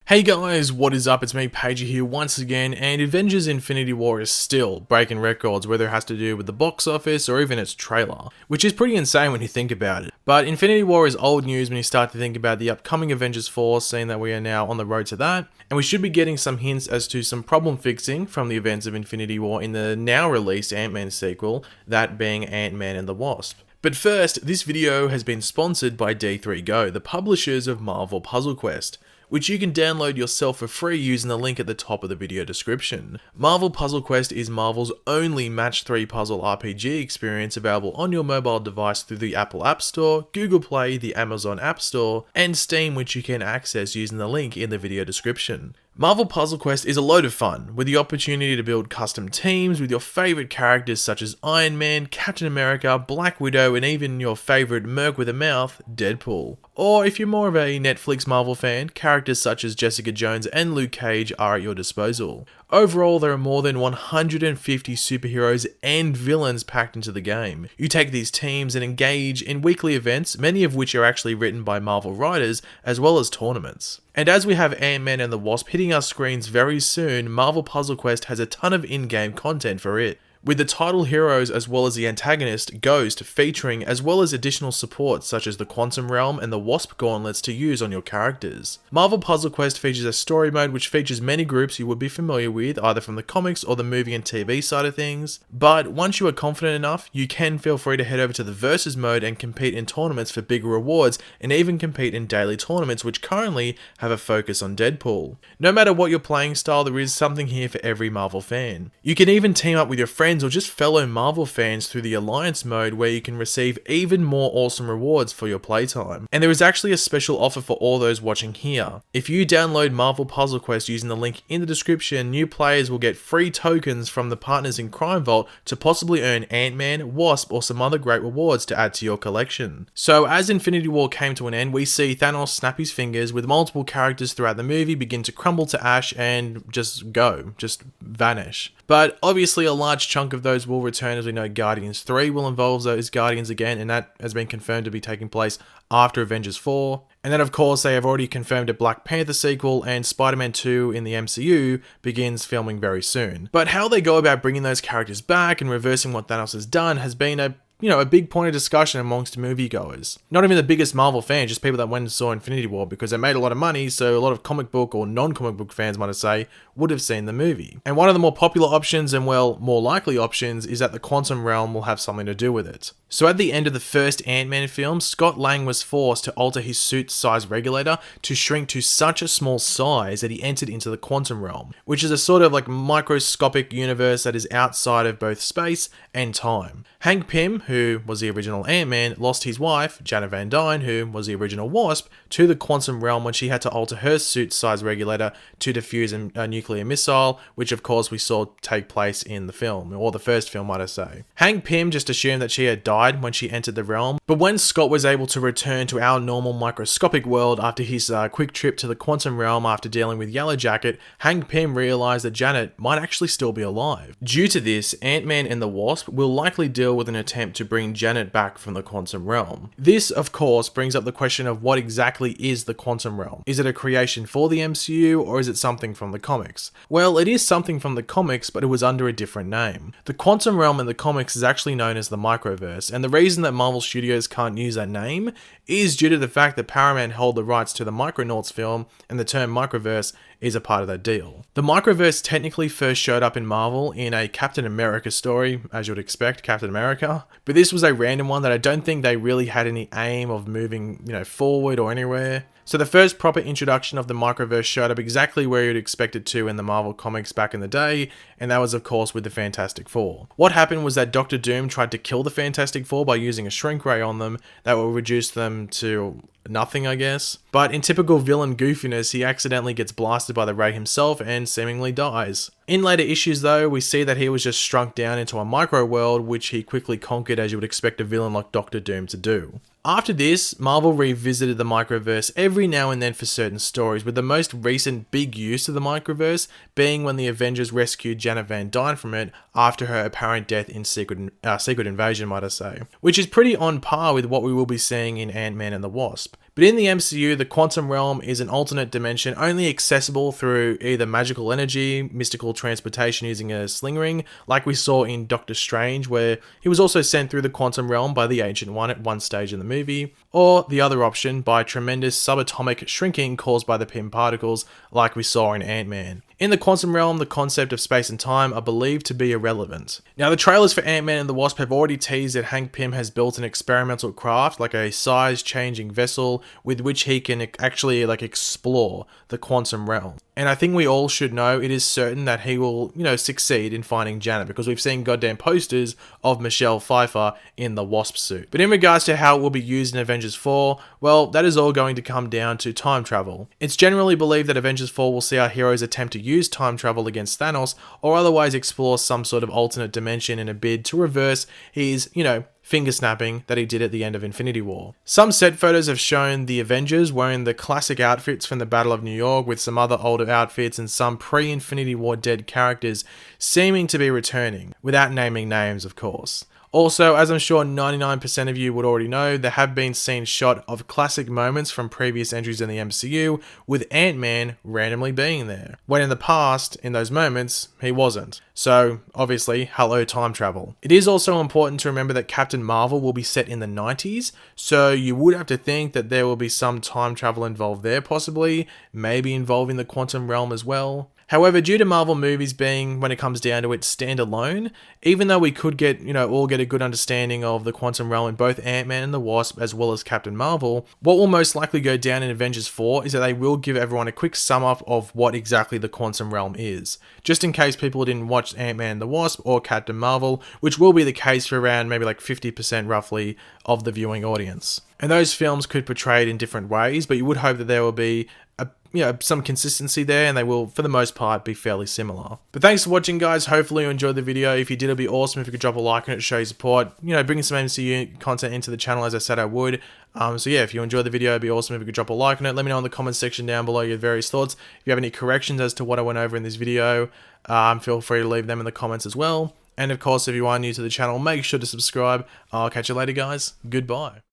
Hey guys, what is up? It's me, Pagey here once again, and Avengers Infinity War is still breaking records, whether it has to do with the box office or even its trailer, which is pretty insane when you think about it. But Infinity War is old news when you start to think about the upcoming Avengers 4, seeing that we are now on the road to that, and we should be getting some hints as to some problem fixing from the events of Infinity War in the now released Ant-Man sequel, that being Ant-Man and the Wasp. But first, this video has been sponsored by D3Go, the publishers of Marvel Puzzle Quest, which you can download yourself for free using the link at the top of the video description. Marvel Puzzle Quest is Marvel's only match 3 puzzle RPG experience available on your mobile device through the Apple App Store, Google Play, the Amazon App Store, and Steam, which you can access using the link in the video description. Marvel Puzzle Quest is a load of fun, with the opportunity to build custom teams with your favourite characters such as Iron Man, Captain America, Black Widow, and even your favourite merc with a mouth, Deadpool. Or if you're more of a Netflix Marvel fan, characters such as Jessica Jones and Luke Cage are at your disposal. Overall, there are more than 150 superheroes and villains packed into the game. You take these teams and engage in weekly events, many of which are actually written by Marvel writers, as well as tournaments. And as we have Ant-Man and the Wasp hitting our screens very soon, Marvel Puzzle Quest has a ton of in-game content for it, with the title heroes as well as the antagonist, Ghost, featuring, as well as additional support such as the Quantum Realm and the Wasp gauntlets to use on your characters. Marvel Puzzle Quest features a story mode which features many groups you would be familiar with, either from the comics or the movie and TV side of things, but once you are confident enough, you can feel free to head over to the Versus mode and compete in tournaments for bigger rewards, and even compete in daily tournaments which currently have a focus on Deadpool. No matter what your playing style, there is something here for every Marvel fan. You can even team up with your friends or just fellow Marvel fans through the Alliance mode, where you can receive even more awesome rewards for your playtime. And there is actually a special offer for all those watching here. If you download Marvel Puzzle Quest using the link in the description, new players will get free tokens from the partners in Crime Vault to possibly earn Ant-Man, Wasp, or some other great rewards to add to your collection. So as Infinity War came to an end, we see Thanos snap his fingers, with multiple characters throughout the movie begin to crumble to ash and just vanish. But obviously a large chunk of those will return, as we know Guardians 3 will involve those Guardians again, and that has been confirmed to be taking place after Avengers 4. And then of course they have already confirmed a Black Panther sequel, and Spider-Man 2 in the MCU begins filming very soon. But how they go about bringing those characters back and reversing what Thanos has done has been a big point of discussion amongst moviegoers. Not even the biggest Marvel fans, just people that went and saw Infinity War, because it made a lot of money, so a lot of comic book or non-comic book fans, might I say, would have seen the movie. And one of the more popular options, and well, more likely options, is that the Quantum Realm will have something to do with it. So at the end of the first Ant-Man film, Scott Lang was forced to alter his suit size regulator to shrink to such a small size that he entered into the Quantum Realm, which is a sort of like microscopic universe that is outside of both space and time. Hank Pym, who was the original Ant-Man, lost his wife, Janet Van Dyne, who was the original Wasp, to the Quantum Realm when she had to alter her suit size regulator to defuse a nuclear missile, which of course we saw take place in the film, or the first film, might I say. Hank Pym just assumed that she had died when she entered the realm, but when Scott was able to return to our normal microscopic world after his quick trip to the Quantum Realm after dealing with Yellow Jacket, Hank Pym realized that Janet might actually still be alive. Due to this, Ant-Man and the Wasp will likely deal with an attempt to bring Janet back from the Quantum Realm. This, of course, brings up the question of what exactly is the Quantum Realm. Is it a creation for the MCU, or is it something from the comics? Well, it is something from the comics, but it was under a different name. The Quantum Realm in the comics is actually known as the Microverse, and the reason that Marvel Studios can't use that name is due to the fact that Paramount hold the rights to the Micronauts film, and the term Microverse is a part of that deal. The Microverse technically first showed up in Marvel in a Captain America story, as you would expect, Captain America, but this was a random one that I don't think they really had any aim of moving, forward or anywhere. So the first proper introduction of the Microverse showed up exactly where you'd expect it to in the Marvel comics back in the day, and that was of course with the Fantastic Four. What happened was that Doctor Doom tried to kill the Fantastic Four by using a shrink ray on them that will reduce them to nothing, I guess. But in typical villain goofiness, he accidentally gets blasted by the ray himself and seemingly dies. In later issues though, we see that he was just shrunk down into a micro world, which he quickly conquered, as you would expect a villain like Doctor Doom to do. After this, Marvel revisited the Microverse every now and then for certain stories, with the most recent big use of the Microverse being when the Avengers rescued Janet Van Dyne from it after her apparent death in Secret Invasion, might I say, which is pretty on par with what we will be seeing in Ant-Man and the Wasp. But in the MCU, the quantum realm is an alternate dimension only accessible through either magical energy, mystical transportation using a sling ring, like we saw in Doctor Strange, where he was also sent through the quantum realm by the Ancient One at one stage in the movie, or the other option by tremendous subatomic shrinking caused by the Pym particles, like we saw in Ant-Man. In the quantum realm, the concept of space and time are believed to be irrelevant. Now, the trailers for Ant-Man and the Wasp have already teased that Hank Pym has built an experimental craft, like a size-changing vessel, with which he can actually explore the quantum realm. And I think we all should know it is certain that he will, succeed in finding Janet, because we've seen goddamn posters of Michelle Pfeiffer in the Wasp suit. But in regards to how it will be used in Avengers 4, well, that is all going to come down to time travel. It's generally believed that Avengers 4 will see our heroes attempt to use time travel against Thanos, or otherwise explore some sort of alternate dimension in a bid to reverse his, finger snapping that he did at the end of Infinity War. Some set photos have shown the Avengers wearing the classic outfits from the Battle of New York, with some other older outfits and some pre-Infinity War dead characters seeming to be returning, without naming names, of course. Also, as I'm sure 99% of you would already know, there have been scenes shot of classic moments from previous entries in the MCU, with Ant-Man randomly being there, when in the past, in those moments, he wasn't. So, obviously, hello time travel. It is also important to remember that Captain Marvel will be set in the 90s, so you would have to think that there will be some time travel involved there possibly, maybe involving the quantum realm as well. However, due to Marvel movies being, when it comes down to it, standalone, even though we could get, all get a good understanding of the quantum realm in both Ant-Man and the Wasp as well as Captain Marvel, what will most likely go down in Avengers 4 is that they will give everyone a quick sum up of what exactly the quantum realm is, just in case people didn't watch Ant-Man and the Wasp or Captain Marvel, which will be the case for around maybe 50% roughly of the viewing audience. And those films could portray it in different ways, but you would hope that there will be some consistency there, and they will, for the most part, be fairly similar. But thanks for watching, guys. Hopefully you enjoyed the video. If you did, it'd be awesome if you could drop a like on it to show your support. Bringing some MCU content into the channel, as I said I would. So yeah, if you enjoyed the video, it'd be awesome if you could drop a like on it. Let me know in the comments section down below your various thoughts. If you have any corrections as to what I went over in this video, feel free to leave them in the comments as well. And of course, if you are new to the channel, make sure to subscribe. I'll catch you later, guys. Goodbye.